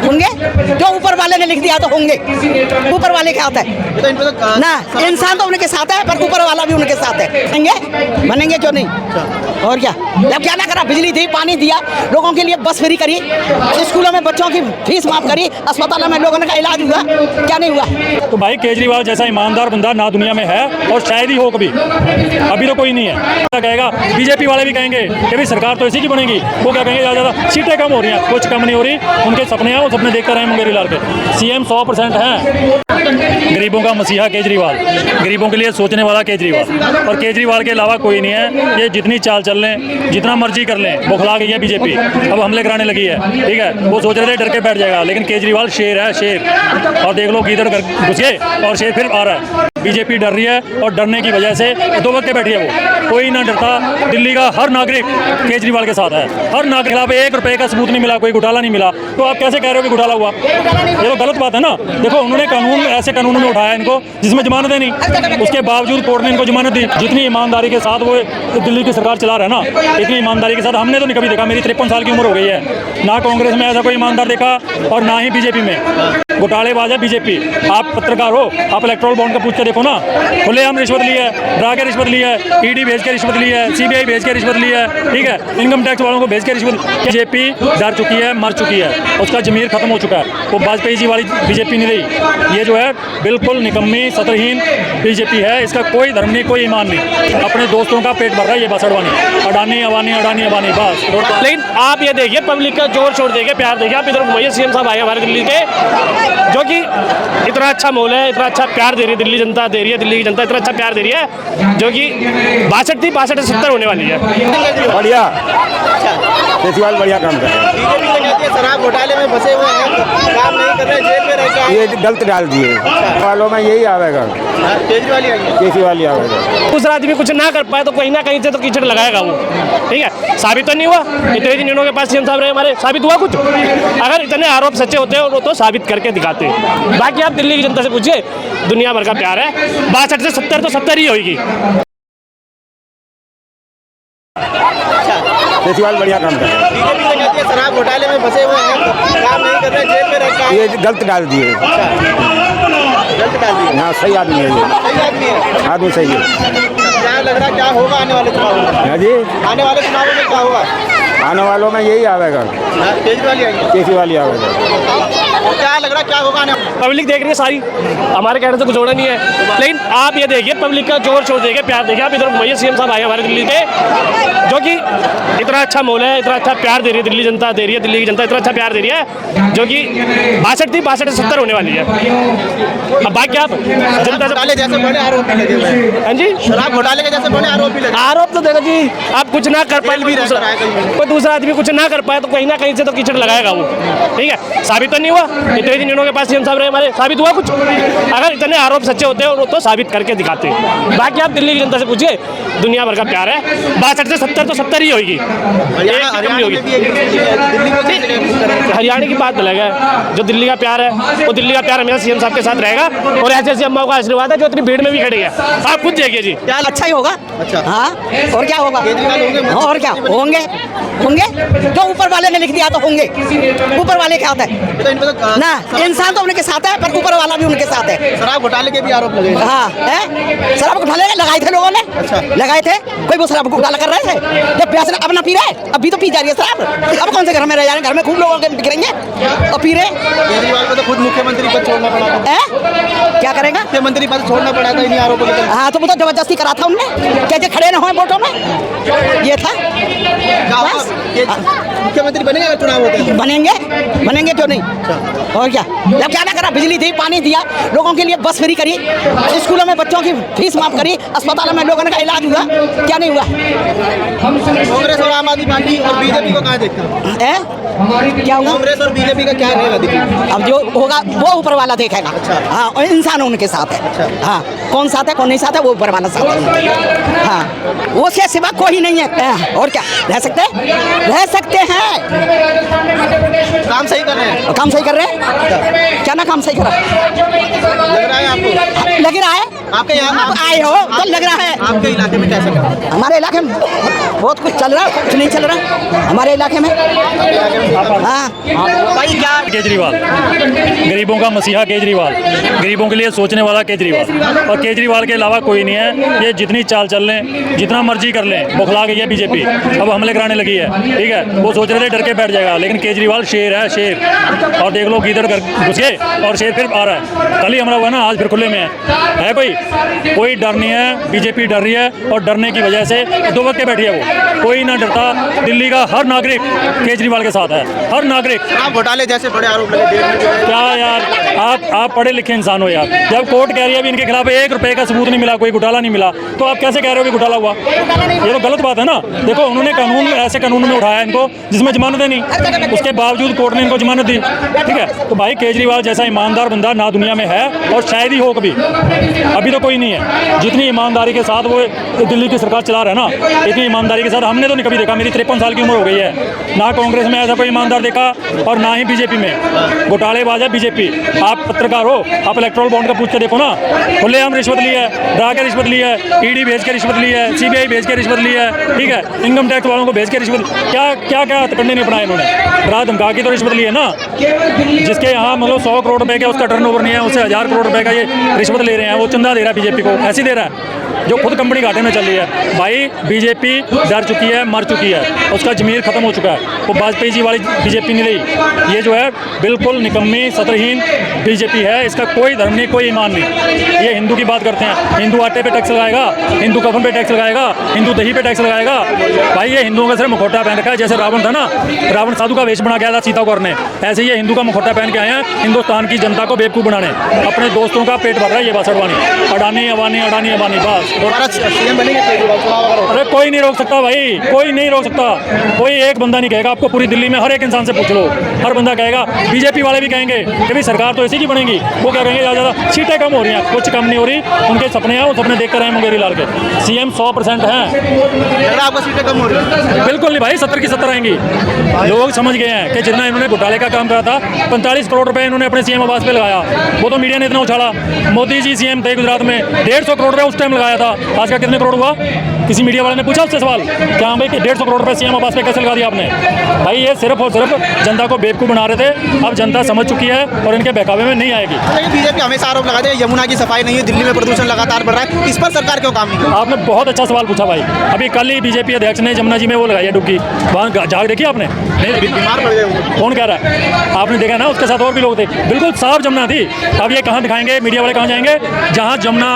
होंगे जो ऊपर वाले ने लिख दिया तो होंगे। ऊपर वाले के हाथ है ना, इंसान तो उनके साथ है पर ऊपर वाला भी उनके साथ है। बनेंगे क्यों नहीं, और क्या। जब क्या ना करा, बिजली दी, पानी दिया, लोगों के लिए बस फ्री करी, स्कूलों में बच्चों की फीस माफ करी, अस्पतालों में लोगों का इलाज हुआ, क्या नहीं हुआ। लेकिन आप ये देखिए, पब्लिक का जोर शोर देखिए, प्यार देखिए। आप इधर घुमाइए, सीएम साहब आए हमारे दिल्ली के, जो कि इतना अच्छा माहौल है, इतना अच्छा प्यार दे रही है दिल्ली जनता, दे रही है दिल्ली की जनता, इतना अच्छा प्यार दे रही है, जो कि 62 थी, 62 से 70 होने वाली है। बढ़िया, केजरीवाल बढ़िया काम कर रहे हैं। बीजेपी तो कहती है शराब घोटाले में फंसे हुए हैं, काम नहीं कर रहे, जेल में रह के आए। ये गलत डाल दिए वालों में, यही आवेगा, केजरीवाल ही आएंगे। केजरीवाल ही आवेगा। दूसरा आदमी कुछ ना कर पाए तो कहीं ना कहीं से तो कीचड़ लगाएगा वो, ठीक है। साबित तो नहीं हुआ, इतने दिन इन्होंने के पास सीएम साहब रहे हमारे, साबित हुआ कुछ? अगर इतने आरोप सच्चे होते हैं वो तो साबित करके दिखाते हैं। बाकी आप दिल्ली की जनता से पूछिए, दुनिया भर का प्यार है। 62 से 70 तो 70 ही होगी। केजरीवाल बढ़िया काम कर रहे हैं। बीजेपी तो कहती है शराब घोटाले में फंसे हुए हैं, काम नहीं कर रहे, जेल में रह के आए। ये गलत डाल दिए, गलत डाल दिए। हाँ सही आदमी है ये, सही आदमी है, आदमी सही है। क्या लग रहा है, क्या होगा आने वाले चुनावों में? हाँ जी, आने वाले चुनावों में क्या होगा? आने वालों में यही आवेगा, केजरीवाल ही आएंगे। केजरीवाल ही आवेगा। क्या लग रहा है, क्या होगा आने? पब्लिक देख रही है सारी, हमारे कहने से कुछ होना नहीं है। लेकिन आप ये देखिए, पब्लिक का जोर शोर देखिए, प्यार देखिए। आप इधर घुमाइए, सीएम साहब आए हमारे दिल्ली के, जो कि इतना अच्छा माहौल है, इतना अच्छा प्यार दे रही है दिल्ली जनता, दे रही है दिल्ली की जनता, इतना अच्छा प्यार दे रही है, जो कि 62 थी, 62 से 70 होने वाली है। अब बाकी आप जनता घोटाले से, जैसे बड़े आरोप भी लगे हुए हैं। हाँ जी, शराब घोटाले के जैसे बड़े आरोप भी लगे। आरोप तो देखो जी, आप कुछ ना कर पाए, जेल भी रह कर आए कहीं। कोई दूसरा आदमी कुछ ना कर पाए तो कहीं ना कहीं से तो कीचड़ लगाएगा वो, ठीक है। साबित तो नहीं हुआ, इतने दिन इन्होंने के पास सीएम साहब रहे हमारे, साबित हुआ कुछ? अगर इतने आरोप सच्चे होते हैं वो तो साबित करके दिखाते हैं। बाकी आप दिल्ली की जनता से पूछिए, दुनिया भर का प्यार है। 62 से 70 तो 70 ही होगी, हरियाणा में भी एक दिल्ली को कैसे करें? हरियाणा की बात अलग है। जो दिल्ली का प्यार है वो दिल्ली का प्यार हमेशा सीएम साहब के साथ रहेगा, और ऐसे ऐसी अम्माओं का आशीर्वाद है जो इतनी भीड़ में भी खड़ी है। आप खुद देखिए जी, क्या अच्छा ही होगा। अच्छा। हाँ, और क्या होगा? केजरीवाल होंगे? और क्या होंगे, होंगे जो ऊपर वाले ने लिख दिया तो होंगे। ऊपर वाले के हाथ है तो इन पे तो ना, इंसान तो उनके साथ है पर ऊपर वाला भी उनके साथ है। शराब घोटाले के भी आरोप लगे। हाँ है, शराब घोटाले लगाए थे लोगों ने। अच्छा। लगाए थे, कोई वो शराब घोटाला कर रहे थे, जब प्यास अब ना पी रहे, अभी तो पी जा रही है शराब। अब कौन से घर में रह जा रहे, घर में खूब लोगों के बिखरेंगे और पी रहे। केजरीवाल को तो खुद मुख्यमंत्री पद छोड़ना पड़ा था। क्या करेंगा? मुख्यमंत्री पद छोड़ना पड़ा था इन्हीं आरोपों के चलते। हाँ तो वो तो जबरदस्ती करा था उनने, कैसे खड़े न हुए वोटों में, ये था। बस मुख्यमंत्री बनेंगे अगर चुनाव होते हैं? बनेंगे, बनेंगे क्यों नहीं, और क्या। जब क्या ना करा, बिजली दी, पानी दिया, लोगों के लिए बस फ्री करी, स्कूलों में बच्चों की फीस माफ करी, अस्पतालों में लोगों का इलाज हुआ, क्या नहीं हुआ। कांग्रेस और आम आदमी पार्टी और बीजेपी को कहाँ देखते हैं? क्या होगा? कांग्रेस और बीजेपी का क्या रहेगा देखिए? अब जो होगा वो ऊपर वाला देखेगा। अच्छा। हाँ, और इंसान उनके साथ है। अच्छा। हाँ, कौन साथ है कौन नहीं साथ है वो ऊपर वाला साथ है। हाँ, उसके सिवा कोई नहीं है। और क्या, रह सकते हैं, रह सकते हैं। काम सही कर रहे हैं। काम सही कर रहे हैं, क्या ना काम सही करा? लग रहा है आपको? लग रहा है आपके यहाँ आप आए हो तो लग रहा है। आपके इलाके में कैसा कर हमारे इलाके में बहुत कुछ चल रहा है, कुछ नहीं चल रहा हमारे इलाके में। हाँ भाई क्या केजरीवाल, गरीबों का मसीहा केजरीवाल, गरीबों के लिए सोचने वाला केजरीवाल, और केजरीवाल के अलावा कोई नहीं है। ये जितनी चाल चल लें, जितना मर्जी कर लें, बौखला गई है बीजेपी, अब हमले कराने लगी है, ठीक है। वो सोच रहे थे डर के बैठ जाएगा, लेकिन केजरीवाल शेर है, शेर। और देख लो किधर घुस गए और शेर फिर आ रहा है। कल ही हमला हुआ ना, आज फिर खुले में है कोई डर नहीं है। बीजेपी डर रही है और डरने की वजह से दुबक के बैठी है वो, कोई ना डरता। दिल्ली का हर नागरिक केजरीवाल के साथ है, हर नागरिक। आप घोटाले जैसे बड़े आरोप लगे देश में। क्या यार, आप पढ़े लिखे इंसान हो यार। जब कोर्ट कह रही है अभी इनके खिलाफ 1 रुपए का सबूत नहीं मिला, कोई घोटाला नहीं मिला, तो आप कैसे कह रहे हो कि घोटाला हुआ? ये तो गलत बात है ना। देखो उन्होंने ऐसे कानून में उठाया इनको जिसमें जमानत नहीं, उसके बावजूद कोर्ट ने इनको जमानत दी, ठीक है। तो भाई केजरीवाल जैसा ईमानदार बंदा ना दुनिया में है और शायद ही हो कभी, अभी तो कोई नहीं है। जितनी ईमानदारी के साथ वो दिल्ली की सरकार चला रहा है ना, इतनी ईमानदारी के साथ हमने तो नहीं कभी देखा। मेरी 53 साल की उम्र हो गई है, ना कांग्रेस में ऐसा कोई ईमानदार देखा और ना ही बीजेपी में। घोटालेबाज है बीजेपी। आप पत्रकार हो, आप इलेक्ट्रोल बॉन्ड का पूछ के देखो ना, खुलेआम रिश्वत ली है, डरा के रिश्वत ली है, ईडी भेज के रिश्वत ली है, सीबीआई भेज के रिश्वत ली है, ठीक है। इनकम टैक्स वालों को भेज के रिश्वत, क्या क्या क्या करने नहीं बनाए इन्होंने। डरा धमका की तो रिश्वत ली है ना। जिसके यहाँ मतलब 100 करोड़ रुपए का उसका टर्नओवर नहीं है, उससे 1000 करोड़ रुपए का ये रिश्वत ले रहे हैं, वो चंदा दे रहा है बीजेपी को, ऐसे दे रहा है जो खुद कंपनी घाटे में चल रही है। भाई बीजेपी डर चुकी है, मर चुकी है, उसका जमीर खत्म हो चुका है। वो वाजपेयी जी वाली बीजेपी नहीं रही। ये जो है बिल्कुल निकम्मी सत्रहीन बीजेपी है। इसका कोई धर्म नहीं, कोई ईमान नहीं। ये हिंदू की बात करते हैं, हिंदू आटे पे टैक्स लगाएगा, हिंदू कफन पे टैक्स लगाएगा, हिंदू दही पे टैक्स लगाएगा। भाई ये हिंदुओं का सिर्फ मुखौटा पहन रखा है। जैसे रावण था ना, रावण साधु का वेश बना गया था सीता को करने, ऐसे ये हिंदू का मुखौटा पहन के आए हैं हिंदुस्तान की जनता को बेवकूफ़ बनाने। अपने दोस्तों का पेट भर रहा है ये बात अडवाणी, अडानी अबानी, अडानी अबानी, बस। सीएम बनेंगे केजरीवाल, चुनाव अगर अरे कोई नहीं रोक सकता भाई, कोई नहीं रोक सकता। कोई एक बंदा नहीं कहेगा। आपको पूरी दिल्ली में हर एक इंसान से पूछ लो, हर बंदा कहेगा। बीजेपी वाले भी कहेंगे कि भाई सरकार तो ऐसी की बनेगी। वो क्या कहेंगे, ज़्यादा सीटें कम हो रही हैं, कुछ कम नहीं हो रही। उनके सपने हैं, वो सपने देख कर रहे हैं मुंगेरी लाल के। सीएम 100% हैं। आपको सीटें कम हो रही है? बिल्कुल नहीं भाई, 70 की 70 आएंगी। लोग समझ गए हैं कि जितना इन्होंने घोटाले का काम करा था, 45 करोड़ रुपए इन्होंने अपने सीएम आवास पे लगाया। वो तो मीडिया ने इतना उछाला। मोदी जी सीएम थे गुजरात में, 150 करोड़ रुपए उस टाइम लगाया था। आज का कितने करोड़ हुआ? किसी मीडिया वाले ने पूछा उससे सवाल, क्या भाई 150 करोड़ रुपए सीएम आवास पे कैसे लगा दिया आपने? भाई ये सिर्फ और सिर्फ जनता को बेवकूफ़ बना रहे थे। अब जनता समझ चुकी है और इनके बहकावे में नहीं आएगी। लेकिन बीजेपी हमेशा आरोप लगाते हैं यमुना की सफाई नहीं है, दिल्ली में प्रदूषण लगातार बढ़ रहा है, इस पर सरकार क्यों काम नहीं कर रही? आपने बहुत अच्छा सवाल पूछा भाई। अभी कल ही बीजेपी अध्यक्ष ने जमुना जी में वो लगाई है डुबकी, वहाँ जाग देखी आपने? नहीं, बीमार पड़ गए। कौन कह रहा है? आपने देखा ना, उसके साथ और भी लोग थे, बिल्कुल साफ जमुना थी। अब ये कहाँ दिखाएंगे, मीडिया वाले कहाँ जाएंगे? जहाँ जमुना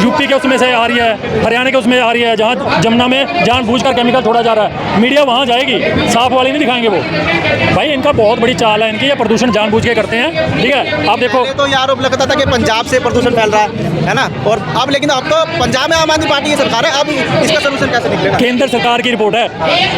यूपी के उसमें से आ रही है, हरियाणा के उसमें आ रही है, जहाँ जमुना में जानबूझकर केमिकल छोड़ा जा रहा है, मीडिया वहाँ जाएगी, साफ वाली नहीं दिखाएंगे वो। भाई इनका बहुत बड़ी चाल है इनकी, ये प्रदूषण जानबूझ के करते हैं, ठीक है। आप देखो, तो ये आरोप लगता था कि पंजाब से प्रदूषण फैल रहा है ना, और अब लेकिन अब तो पंजाब में आम आदमी पार्टी की सरकार है, अब इसका सलूशन कैसे निकलेगा? केंद्र सरकार की रिपोर्ट है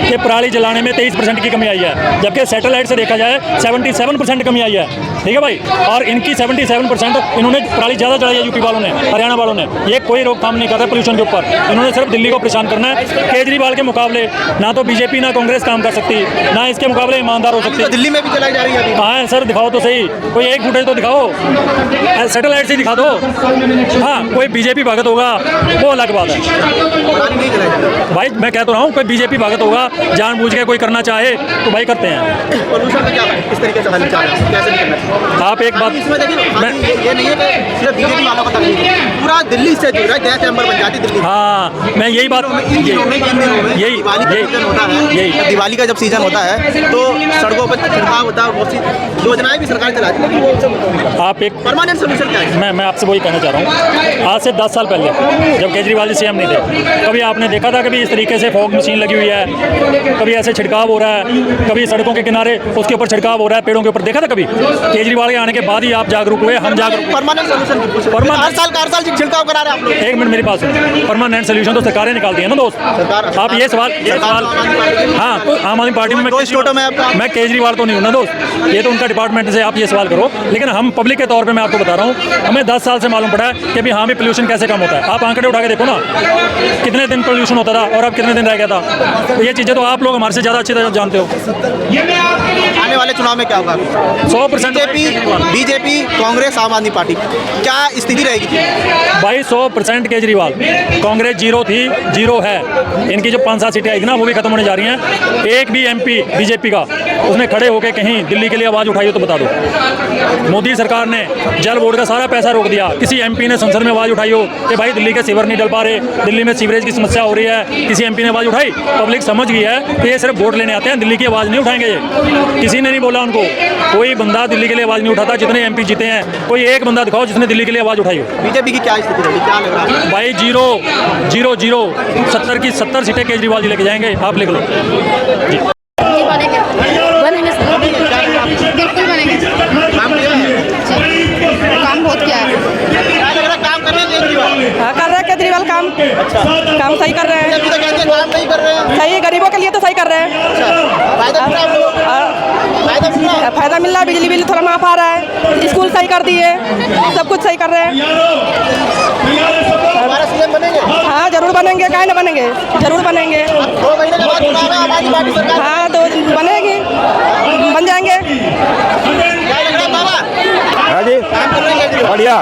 कि पराली जलाने में 23% की कमी आई है, जबकि सैटेलाइट से देखा जाए 77% कमी आई है, ठीक है भाई। और इनकी 77% इन्होंने पराली ज़्यादा जलाई है यूपी वालों ने, हरियाणा वालों ने। ये कोई रोकथाम नहीं कर रहे पोल्यूशन के ऊपर। इन्होंने सिर्फ दिल्ली को परेशान करना है। केजरीवाल के मुकाबले ना तो बीजेपी ना कांग्रेस काम कर सकती, ना इसके मुकाबले ईमानदार हो सकती तो दिल्ली में भी चलाई जा रही है। कहाँ है सर? दिखाओ तो सही, कोई एक फुटेज तो दिखाओ, सैटेलाइट से दिखा दो। हाँ, कोई बीजेपी भगत होगा वो अलग बात है भाई। मैं कहता रहा हूँ, कोई बीजेपी भगत होगा, जानबूझ के कोई करना चाहे तो भाई करते हैं। पोल्यूशन का क्या है, किस तरीके से हल चाह रहे हैं, कैसे निकलना? आप एक बात, इसमें देखिए ये नहीं है कि सिर्फ बीजेपी वालों का तकलीफ है, पूरा दिल्ली से जुड़ रहा है, गैस चैम्बर बन जाती दिल्ली। हाँ, मैं यही बात, इन दिनों में यही दिवाली का सीजन होता है, दिवाली का जब सीजन होता है तो सड़कों पर छिड़काव होता है, बहुत सी योजनाएं भी सरकार चलाती है, लेकिन वो सब आप एक परमानेंट सोल्यूशन क्या है? मैं आपसे वही कहना चाह रहा हूँ। आज से 10 साल पहले जब केजरीवाल जी सीएम नहीं थे, कभी आपने देखा था कभी इस तरीके से फॉग मशीन लगी हुई है, कभी ऐसे छिड़काव हो रहा है, कभी सड़कों के किनारे उसके ऊपर छिड़काव हो रहा है, पेड़ों के ऊपर देखा था कभी? केजरीवाल के आने के बाद ही आप जागरूक हुए, हम जागरूक। परमानेंट सोल्यूशन हर साल छिड़काव करा रहे हैं आप लोग। एक मिनट मेरी बात सुनो, परमानेंट सोल्यूशन तो सरकारें निकालती है ना दोस्त। आप ये सवाल हाँ, तो आम आदमी पार्टी में मैं केजरीवाल तो नहीं हूँ ना दोस्त, ये तो उनका डिपार्टमेंट से आप ये सवाल करो। लेकिन हम पब्लिक के तौर पे मैं आपको बता रहा हूँ, हमें 10 साल से मालूम पड़ा है कि भी हाँ भी पोल्यूशन कैसे कम होता है। आप आंकड़े उठा के देखो ना, कितने दिन पोल्यूशन होता था और अब कितने दिन रह गया था। तो ये चीज़ें तो आप लोग हमारे से ज़्यादा अच्छी तरह जानते हो। आने वाले चुनाव में क्या होगा? 100% बीजेपी, कांग्रेस, आम आदमी पार्टी, क्या स्थिति रहेगी? भाई 100% केजरीवाल। कांग्रेस जीरो थी, जीरो है। इनकी जो 5-7 सीटें आई थी ना, वो भी खत्म होने जा रही हैं। एक भी एमपी बीजेपी का उसने खड़े होकर कहीं दिल्ली के लिए आवाज़ उठाई हो तो बता दो। मोदी सरकार ने जल बोर्ड का सारा पैसा रोक दिया। किसी एमपी ने संसद में आवाज़ उठाई हो कि भाई दिल्ली के सीवर नहीं डल पा रहे, दिल्ली में सीवरेज की समस्या हो रही है, किसी एमपी ने आवाज़ उठाई? पब्लिक समझ गई है कि ये सिर्फ वोट लेने आते हैं, दिल्ली की आवाज़ नहीं उठाएंगे। ये किसी ने नहीं बोला उनको, कोई बंदा दिल्ली के लिए आवाज़ नहीं उठाता। जितने एमपी जीते हैं, कोई एक बंदा दिखाओ जिसने दिल्ली के लिए आवाज़ उठाई हो। बीजेपी की क्या स्थिति रहेगी, क्या लग रहा है? भाई जीरो जीरो जीरो 70 की 70 सीटें केजरीवाल जी लेके जाएंगे, आप लिख लो। बनेंगे बिल्कुल बनेंगे। काम बहुत किया है। काम कर रहे हैं केजरीवाल? हाँ, कर रहे हैं केजरीवाल काम। काम सही कर रहे हैं। अभी तो कहते हैं काम नहीं कर रहे हैं। सही, गरीबों के लिए तो सही कर रहे हैं। फायदा मिल रहा है उनको? फायदा मिल रहा है? फायदा मिल रहा है, बिजली बिल थोड़ा माफ आ रहा है, स्कूल सही कर दिए, सब कुछ सही कर रहे हैं। हमारा सीएम बनेंगे? हाँ जरूर बनेंगे, काहे ना बनेंगे, जरूर बनेंगे। 2 महीने के बाद चुनाव है, आम आदमी पार्टी सरकार। हाँ तो बनेगी, बन जाएंगे। क्या लग रहा है बाबा? हाँ जी, काम कर रहे हैं केजरीवाल? बढ़िया।